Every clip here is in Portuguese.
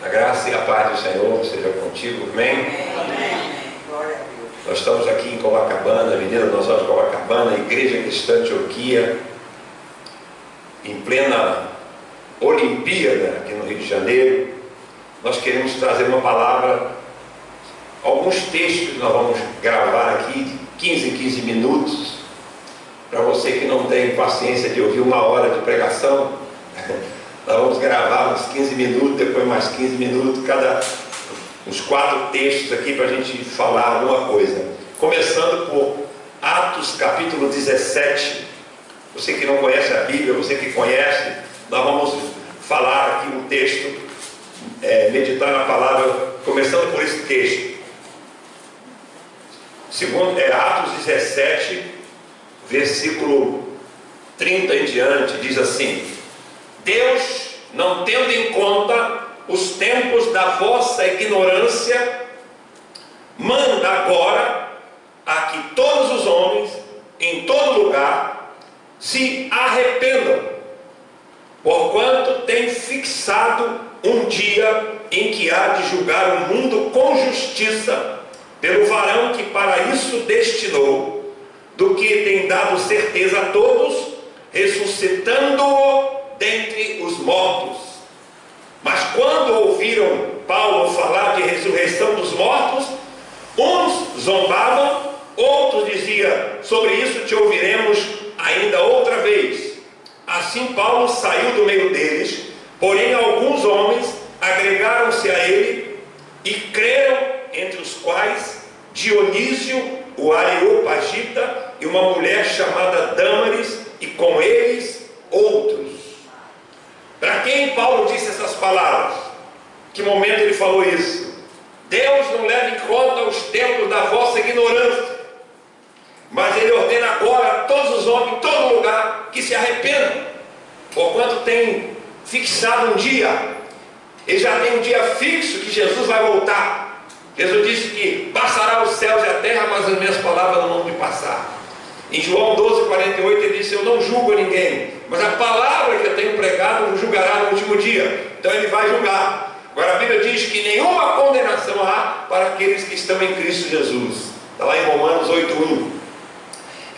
A graça e a paz do Senhor seja contigo, amém? Amém. Glória a Deus. Nós estamos aqui em Copacabana, Avenida Nossa Senhora de Copacabana, Igreja Cristã Antioquia, em plena Olimpíada aqui no Rio de Janeiro. Nós queremos trazer uma palavra, alguns textos que nós vamos gravar aqui, de 15 em 15 minutos, para você que não tem paciência de ouvir uma hora de pregação. Nós vamos gravar uns 15 minutos, depois mais 15 minutos, uns 4 textos aqui para a gente falar alguma coisa. Começando por Atos capítulo 17. Você que não conhece a Bíblia, você que conhece, nós vamos falar aqui um texto, meditar na palavra, começando por esse texto. Segundo, Atos 17, versículo 30 em diante, diz assim: Deus, não tendo em conta os tempos da vossa ignorância, manda agora a que todos os homens, em todo lugar, se arrependam, porquanto tem fixado um dia em que há de julgar o mundo com justiça, pelo varão que para isso destinou, do que tem dado certeza a todos, ressuscitando-o dentre os mortos. Mas quando ouviram Paulo falar de ressurreição dos mortos, uns zombavam, outros diziam: sobre isso te ouviremos ainda outra vez. Assim Paulo saiu do meio deles, porém alguns homens agregaram-se a ele e creram, entre os quais Dionísio, o Areopagita, e uma mulher chamada Dâmaris, e com eles outros. Para quem Paulo disse essas palavras? Que momento ele falou isso? Deus não leva em conta os tempos da vossa ignorância, mas ele ordena agora a todos os homens, em todo lugar, que se arrependam, porquanto tem fixado um dia. Ele já tem um dia fixo que Jesus vai voltar. Jesus disse que passará os céus e a terra, mas as minhas palavras não vão me passar. Em João 12:48 ele disse: eu não julgo ninguém, mas a palavra que eu tenho pregado julgará no último dia. Então ele vai julgar. Agora a Bíblia diz que nenhuma condenação há para aqueles que estão em Cristo Jesus. Está lá em Romanos 8:1.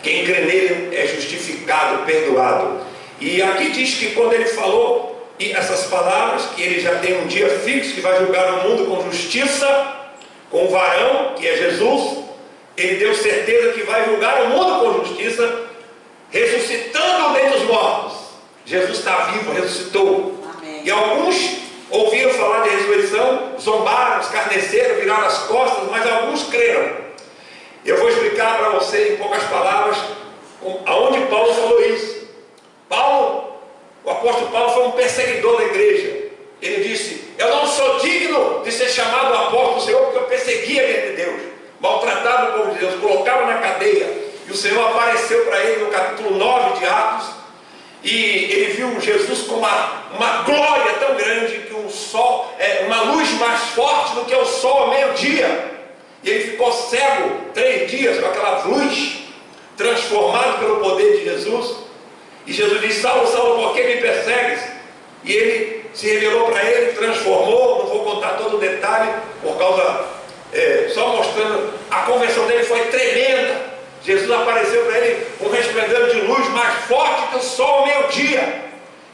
Quem crê nele é justificado, perdoado. E aqui diz que quando ele falou essas palavras, que ele já tem um dia fixo que vai julgar o mundo com justiça, com o varão, que é Jesus, ele deu certeza que vai julgar o mundo com justiça, ressuscitando dentre os mortos. Jesus está vivo, ressuscitou. Amém. E alguns ouviram falar de ressurreição, zombaram, escarneceram, viraram as costas, mas alguns creram. Eu vou explicar para você em poucas palavras aonde Paulo falou isso. O apóstolo Paulo foi um perseguidor da igreja. Ele disse: eu não sou digno de ser chamado apóstolo do Senhor, porque eu perseguia a igreja de Deus, maltratava o povo de Deus, colocava na cadeia. E o Senhor apareceu para ele no capítulo 9 de Atos, e ele viu Jesus com uma glória tão grande que o sol, uma luz mais forte do que o sol ao meio-dia. E ele ficou cego 3 dias com aquela luz, transformado pelo poder de Jesus. E Jesus disse: Saulo, Saulo, por que me persegues? E ele se revelou para ele, transformou. Não vou contar todo o detalhe, por causa, só mostrando, a conversão dele foi tremenda. Jesus apareceu para ele com um resplendor de luz mais forte que o sol ao meio-dia.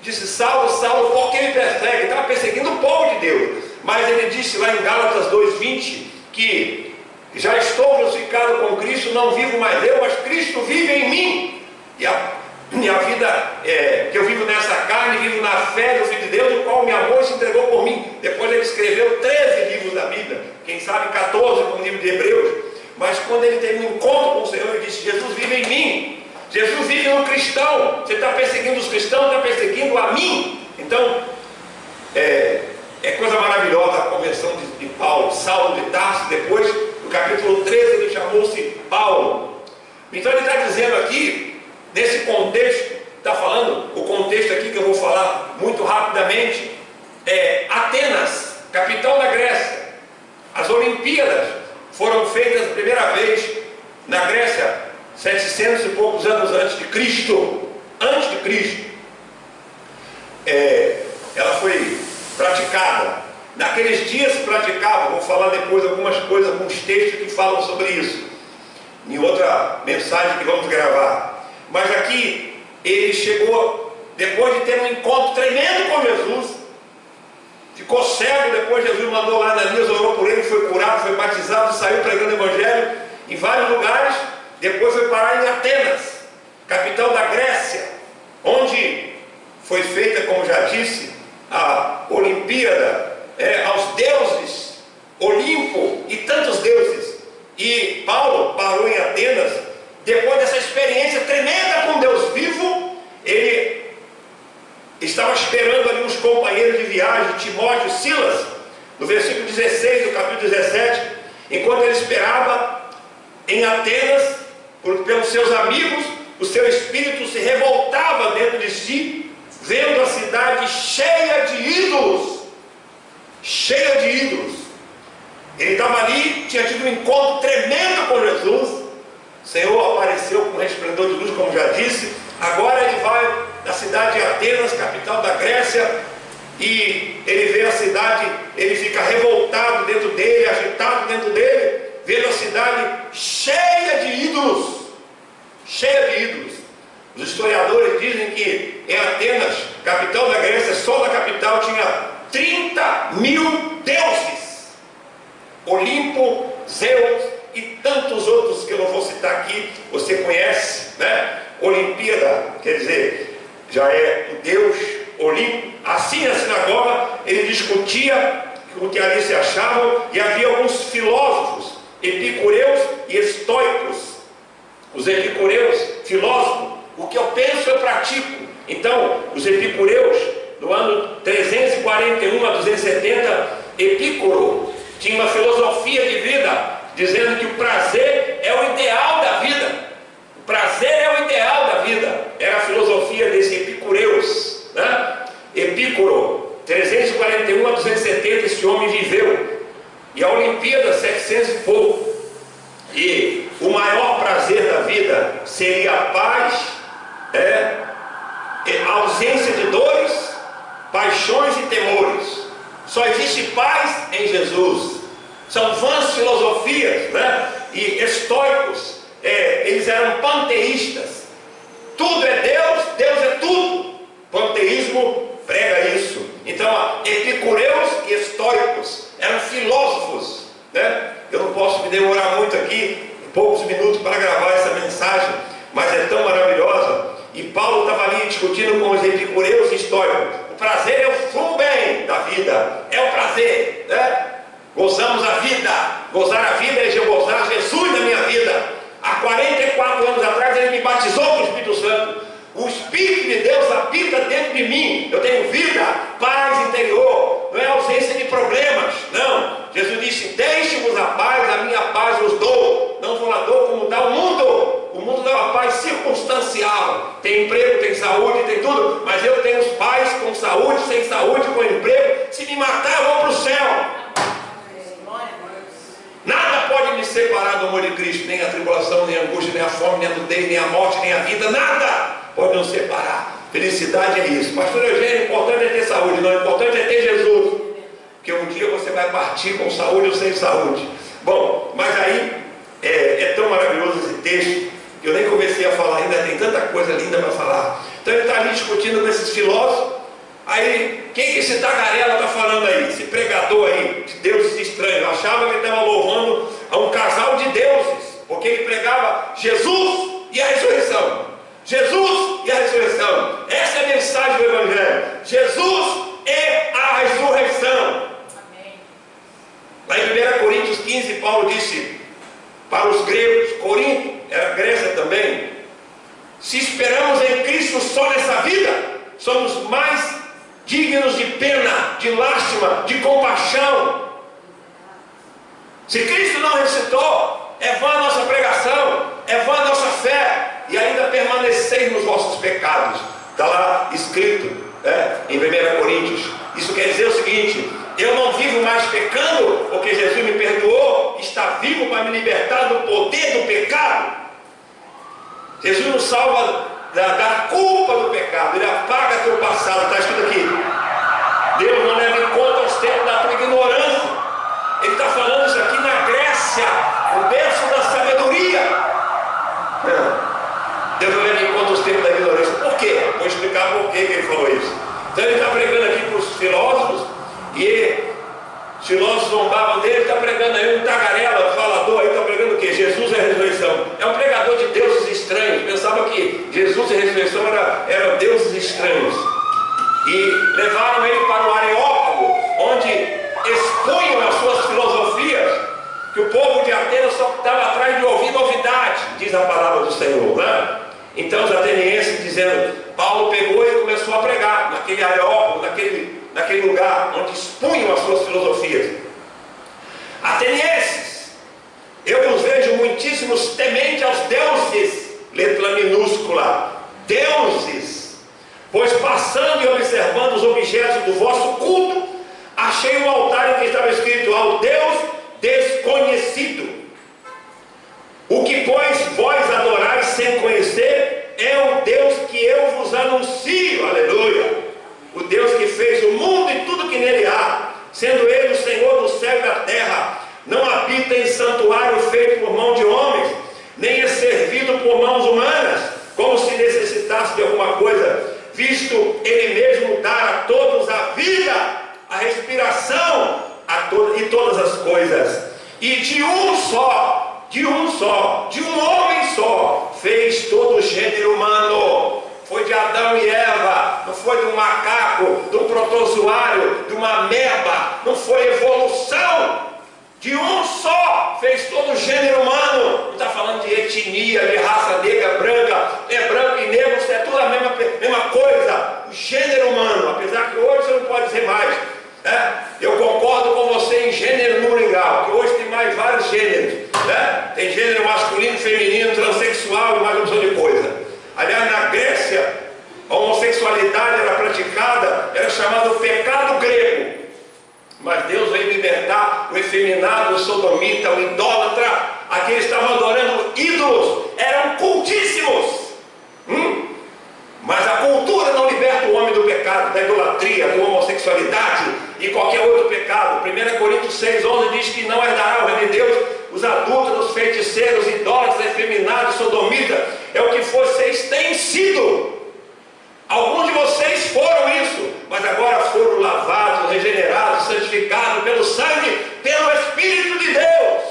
Disse: Saulo, Saulo, por que me persegue? Estava perseguindo o povo de Deus. Mas ele disse lá em Gálatas 2:20 que já estou crucificado com Cristo, não vivo mais eu, mas Cristo vive em mim. E a vida que eu vivo nessa carne, vivo na fé do Filho de Deus, o qual me amou e se entregou por mim. Depois ele escreveu 13 livros da Bíblia, quem sabe 14 com o livro de Hebreus. Mas quando ele teve um encontro com o Senhor, ele disse: Jesus vive em mim. Jesus vive no cristão. Você está perseguindo os cristãos, está perseguindo a mim. Então, é coisa maravilhosa a conversão de Paulo, Saulo de Tarso. Depois, no capítulo 13, ele chamou-se Paulo. Então ele está dizendo aqui, nesse contexto, está falando, o contexto aqui que eu vou falar muito rapidamente, Atenas, capital da Grécia. As Olimpíadas foram feitas a primeira vez na Grécia, 700 e poucos anos antes de Cristo. Antes de Cristo. Ela foi praticada. Naqueles dias se praticava, vou falar depois algumas coisas, alguns textos que falam sobre isso, em outra mensagem que vamos gravar. Mas aqui, ele chegou, depois de ter um encontro tremendo com Jesus, ficou cego, depois Jesus mandou lá Ananias, orou por ele, foi curado, foi batizado, saiu pregando o evangelho em vários lugares, depois foi parar em Atenas, capital da Grécia, onde foi feita, como já disse, a Olimpíada, aos deuses, Olimpo e tantos deuses. E Paulo parou em Atenas, depois dessa experiência tremenda com Deus vivo, ele estava esperando ali uns companheiros de viagem, Timóteo e Silas, no versículo 16 do capítulo 17, enquanto ele esperava em Atenas, pelos seus amigos, o seu espírito se revoltava dentro de si, vendo a cidade cheia de ídolos, Ele estava ali, tinha tido um encontro tremendo com Jesus, o Senhor apareceu com um resplendor de luz, como já disse. Agora ele vai na cidade de Atenas, capital da Grécia, e ele vê a cidade, ele fica revoltado dentro dele, agitado dentro dele, vendo a cidade cheia de ídolos, Os historiadores dizem que em Atenas, capital da Grécia, só na capital tinha 30.000 deuses, Olimpo, Zeus e tantos outros que eu não vou citar aqui, você conhece, né? Olimpíada, quer dizer, já é o Deus Olimpo. Assim, na sinagoga, ele discutia o que ali se achavam, e havia alguns filósofos, epicureus e estoicos. Os epicureus, filósofos, o que eu penso eu pratico. Então, os epicureus, no ano 341 a 270, Epicuro tinha uma filosofia de vida, dizendo que o prazer é o ideal da vida. O prazer é o ideal da vida. Era a filosofia desse Epicureus, né? Epicuro, 341 a 270, esse homem viveu. E a Olimpíada, 700 e pouco. E o maior prazer da vida seria a paz, a ausência de dores, paixões e temores. Só existe paz em Jesus. São vãs filosofias, né? E estoicos, eles eram panteístas. Tudo é Deus, Deus é tudo. Panteísmo prega isso. Então, epicureus e estoicos eram filósofos, né? Eu não posso me demorar muito aqui, poucos minutos para gravar essa mensagem, mas é tão maravilhosa. E Paulo estava ali discutindo com os epicureus e estoicos. O prazer é o sumo bem da vida, é o prazer, né? Gozamos a vida. Gozar a vida é gozar Jesus na minha vida. Há 44 anos atrás ele me batizou com o Espírito Santo. O Espírito de Deus habita dentro de mim. Eu tenho vida, paz interior. Não é ausência de problemas, não. Jesus disse: deixe-vos a paz, a minha paz vos dou. Não vou lá dou como dá o mundo. O mundo dá uma paz circunstancial. Tem emprego, tem saúde, tem tudo. Mas eu tenho os pais com saúde, sem saúde, com emprego. Se me matar, eu vou para o céu. Nada pode me separar do amor de Cristo. Nem a tribulação, nem a angústia, nem a fome, nem a nudez, nem a morte, nem a vida. Nada pode nos separar. Felicidade é isso. Pastor Eugênio, o importante é ter saúde. Não, o importante é ter Jesus. Porque um dia você vai partir com saúde ou sem saúde. Bom, mas aí é tão maravilhoso esse texto que eu nem comecei a falar ainda. Tem tanta coisa linda para falar. Então ele está ali discutindo com esses filósofos. Aí, quem que esse tagarela está falando aí? Esse pregador aí, de deuses estranhos. Eu achava que ele estava louvando a um casal de deuses, porque ele pregava Jesus e a ressurreição. Jesus e a ressurreição. Essa é a mensagem do Evangelho. Jesus é a ressurreição. Amém. Lá em 1 Coríntios 15, Paulo disse para os gregos, Corinto era Grécia também: se esperamos em Cristo só nessa vida, somos mais dignos de pena, de lástima, de compaixão. Se Cristo não ressuscitou, é vã a nossa pregação, é vã a nossa fé, e ainda permaneceis nos vossos pecados. Está lá escrito, em 1 Coríntios. Isso quer dizer o seguinte: eu não vivo mais pecando, porque Jesus me perdoou, está vivo para me libertar do poder do pecado. Jesus nos salva da culpa do pecado, ele apaga teu passado. Está escrito aqui: Deus não leva em conta os tempos da tua ignorância. Então ele está pregando aqui para os filósofos, e os filósofos zombavam dele. Está pregando aí um tagarela, falador, aí está pregando o quê? Jesus é a ressurreição. É um pregador de deuses estranhos. Pensava que Jesus e a ressurreição eram deuses estranhos. E levaram ele para o Areópago, onde expunham as suas filosofias, que o povo de Atenas só estava atrás de ouvir novidade, diz a palavra do Senhor, né? Então os atenienses dizendo, Paulo pegou e começou a pregar naquele Areópago, naquele lugar onde expunham as suas filosofias. Atenienses, eu vos vejo muitíssimos temente aos deuses, letra minúscula, deuses, pois passando e observando os objetos do vosso culto, achei um altar em que estava escrito ao Deus desconhecido. O que, pois, vós adorais sem conhecer, é o Deus que eu vos anuncio, aleluia. O Deus que fez o mundo e tudo que nele há, sendo ele o Senhor do céu e da terra, não habita em santuário feito por mão de homens, nem é servido por mãos humanas, como se necessitasse de alguma coisa, visto ele mesmo dar a todos a vida, a respiração e todas as coisas, e de um homem só, fez todo o gênero humano. Foi de Adão e Eva, não foi de um macaco, de um protozoário, de uma ameba, não foi evolução. De um só fez todo o gênero humano. Não está falando de etnia, de raça negra, branca, é branco e negro, isso é tudo a mesma coisa. O gênero humano, apesar que hoje você não pode dizer mais. Eu concordo com você em gênero, número e grau, que hoje tem mais vários gêneros. Tem gênero masculino, feminino, transexual e mais uma opção de coisa. Aliás, na Grécia, a homossexualidade era praticada, era chamado pecado grego. Mas Deus veio libertar o efeminado, o sodomita, o idólatra, aqueles que estavam adorando ídolos, eram cultíssimos. Mas a cultura não liberta o homem do pecado, da idolatria, da homossexualidade e qualquer outro pecado. 1 Coríntios 6,11 diz que não herdará o reino de Deus os adúlteros, feiticeiros, idólatras, efeminados, sodomitas. É o que vocês têm sido. Alguns de vocês foram isso, mas agora foram lavados, regenerados, santificados pelo sangue, pelo Espírito de Deus.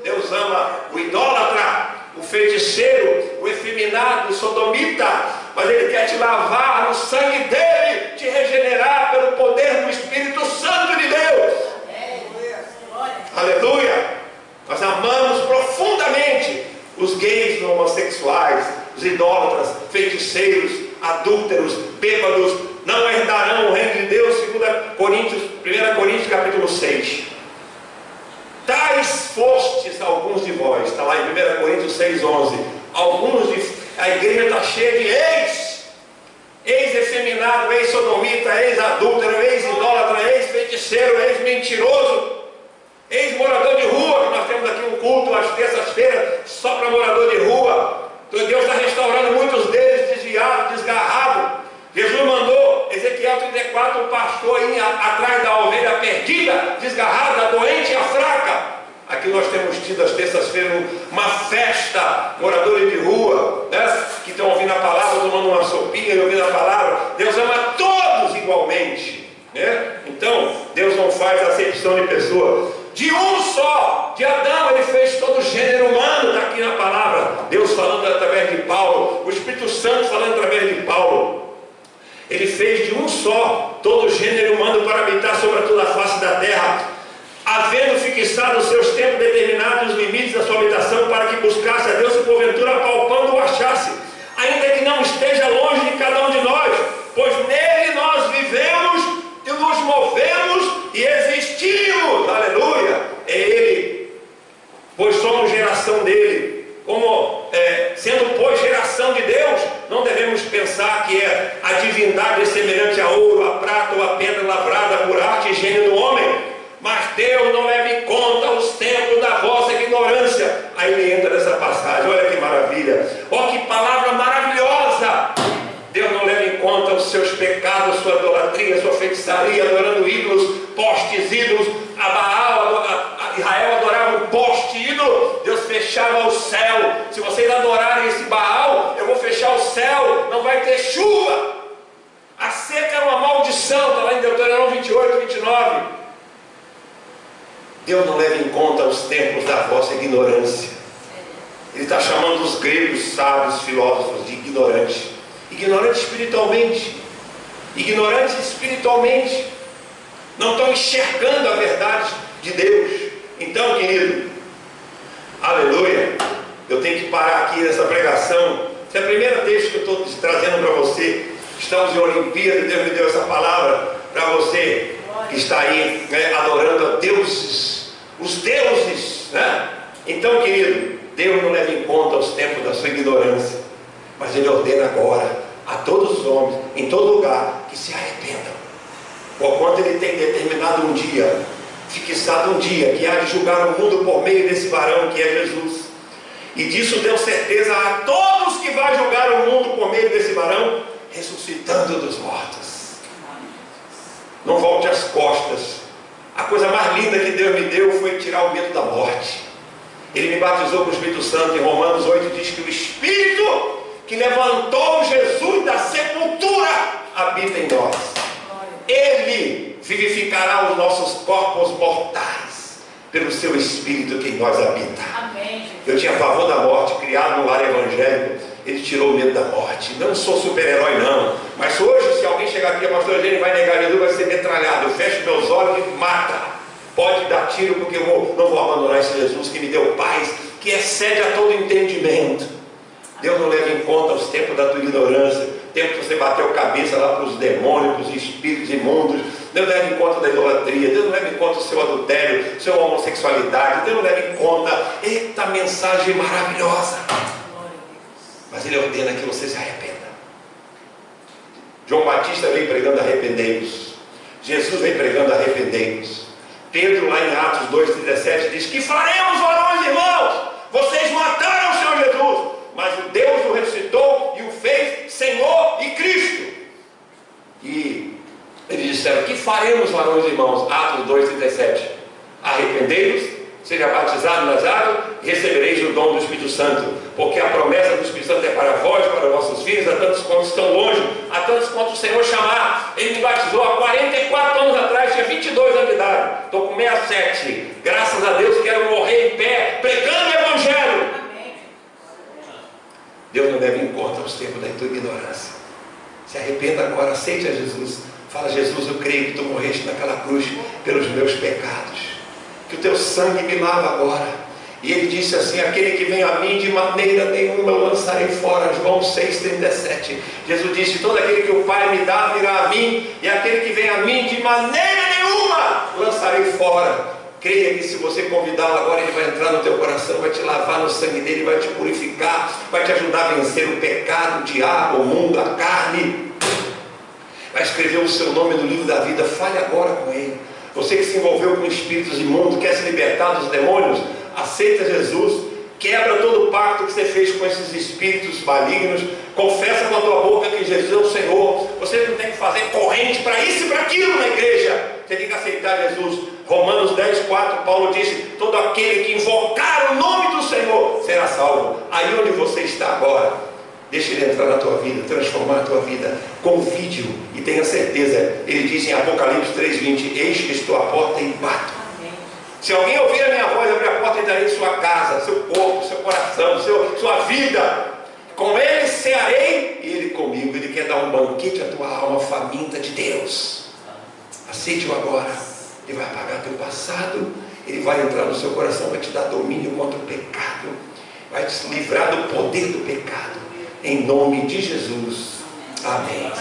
Deus ama o idólatra, o feiticeiro, o efeminado, o sodomita, mas Ele quer te lavar no sangue dele, te regenerar pelo poder do Espírito Santo de Deus. Aleluia! Nós amamos profundamente os gays, os homossexuais, os idólatras, feiticeiros, adúlteros, bêbados, não herdarão o reino de Deus, 1 Coríntios capítulo 6. Tais fostes alguns de vós, está lá em 1 Coríntios 6,11. A igreja está cheia de ex-efeminado, ex-sodomita, ex-adúltero, ex-idólatra, ex-feiticeiro, ex-mentiroso, ex-morador de rua, que nós temos aqui um culto às terças-feiras só para morador de rua. Então Deus está restaurando muitos deles desviados, desgarrados. Jesus mandou Ezequiel 34, o pastor ir atrás da ovelha perdida, desgarrada, doente e a fraca. Aqui nós temos tido às terças-feiras uma festa, moradores de rua, né, que estão ouvindo a palavra, tomando uma sopinha e ouvindo a palavra. Deus ama todos igualmente, né? Então Deus não faz acepção de pessoa. De um só, de Adão, Ele fez todo o gênero humano, está aqui na palavra. Deus falando através de Paulo, o Espírito Santo falando através de Paulo. Ele fez de um só todo o gênero humano para habitar sobre toda a face da terra, havendo fixado os seus tempos determinados, os limites da sua habitação, para que buscasse a Deus e porventura palpando o achasse, ainda que não esteja longe de cada um de nós, pois nele nós vivemos e nos movemos e existimos. Aleluia! É Ele, pois somos geração dele. Sendo pois geração de Deus, não devemos pensar que a divindade é semelhante a ouro, a prata ou a pedra lavrada por arte e gênio do homem, mas Deus não leva em conta os tempos da vossa ignorância. Aí ele entra nessa passagem, olha que maravilha, olha que palavra maravilhosa. Deus não leva em conta os seus pecados, sua idolatria, sua feitiçaria, adorando ídolos, postes ídolos. A Baal, Israel adorava um poste ídolo, Deus fechava o céu. Se vocês adorarem esse Baal, eu vou fechar o céu, não vai ter chuva. A seca era maldição, está lá em Deuteronômio 28, 29. Deus não leva em conta os tempos da vossa ignorância. Ele está chamando os gregos, sábios, filósofos de ignorantes. Ignorantes espiritualmente. Ignorantes espiritualmente. Não estão enxergando a verdade de Deus. Então, querido, aleluia, eu tenho que parar aqui nessa pregação. Esse é o primeiro texto que eu estou trazendo para você. Estamos em Olimpíada, Deus me deu essa palavra para você que está aí, né, adorando a deuses, os deuses, né? Então, querido, Deus não leva em conta os tempos da sua ignorância, mas Ele ordena agora a todos os homens, em todo lugar, que se arrependam. Porquanto Ele tem determinado um dia, fixado um dia, que há de julgar o mundo por meio desse varão que é Jesus. E disso deu certeza a todos que vai julgar o mundo por meio desse varão, ressuscitando dos mortos. Não volte as costas. A coisa mais linda que Deus me deu foi tirar o medo da morte. Ele me batizou com o Espírito Santo. Em Romanos 8 diz que o Espírito que levantou Jesus da sepultura habita em nós. Ele vivificará os nossos corpos mortais pelo seu Espírito que em nós habita. Amém. Eu tinha pavor da morte, criado no lar evangélico. Ele tirou o medo da morte. Não sou super-herói não, mas hoje se alguém chegar aqui, a pastora Eugênia vai negar Jesus, vai ser metralhado. Eu fecho meus olhos e mata. Pode dar tiro, porque eu não vou abandonar esse Jesus que me deu paz, que excede a todo entendimento. Deus não leva em conta os tempos da tua ignorância, tempo que você bateu cabeça lá para os demônios, para os espíritos imundos. Deus não leva em conta da idolatria, Deus não leva em conta o seu adultério, sua homossexualidade. Deus não leva em conta. Eita mensagem maravilhosa! Mas Ele ordena que você se arrependa. João Batista vem pregando arrependei-vos. Jesus vem pregando arrependei-vos. Pedro lá em Atos 2,17 diz que faremos, varões irmãos, vocês mataram o Senhor Jesus, mas o Deus o ressuscitou e o fez Senhor e Cristo. E eles disseram, que faremos, varões irmãos? Atos 2,37. Arrependei-vos, seja batizado nas águas e recebereis o dom do Espírito Santo, porque a promessa do Espírito Santo é para vós, para vossos filhos, a tantos quantos estão longe, a tantos quantos o Senhor chamar. Ele me batizou há 44 anos atrás, tinha 22 anos de idade, estou com 67, graças a Deus quero morrer em pé, pregando o Evangelho. Amém. Deus não leva em conta os tempos da tua ignorância. Se arrependa agora, aceite a Jesus. Fala, Jesus, eu creio que tu morreste naquela cruz pelos meus pecados, que o teu sangue me lava agora. E ele disse assim, aquele que vem a mim de maneira nenhuma eu lançarei fora. João 6,37. Jesus disse, todo aquele que o Pai me dá virá a mim, e aquele que vem a mim de maneira nenhuma lançarei fora. Creia que se você convidá-lo agora, ele vai entrar no teu coração, vai te lavar no sangue dele, vai te purificar, vai te ajudar a vencer o pecado, o diabo, o mundo, a carne. Vai escrever o seu nome no livro da vida. Fale agora com ele. Você que se envolveu com espíritos imundos, quer se libertar dos demônios, aceita Jesus, quebra todo o pacto que você fez com esses espíritos malignos, confessa com a tua boca que Jesus é o Senhor. Você não tem que fazer corrente para isso e para aquilo na igreja, você tem que aceitar Jesus. Romanos 10,4, Paulo disse, todo aquele que invocar o nome do Senhor será salvo. Aí onde você está agora, deixa Ele entrar na tua vida, transformar a tua vida, convide-o e tenha certeza. Ele diz em Apocalipse 3,20, eis que estou à porta e bato. Se alguém ouvir a minha voz, abrir a porta e entrarei em sua casa, seu corpo, seu coração, sua vida. Com ele cearei e ele comigo. Ele quer dar um banquete à tua alma faminta de Deus. Aceite-o agora. Ele vai apagar teu passado. Ele vai entrar no seu coração, vai te dar domínio contra o pecado, vai te livrar do poder do pecado. Em nome de Jesus. Amém.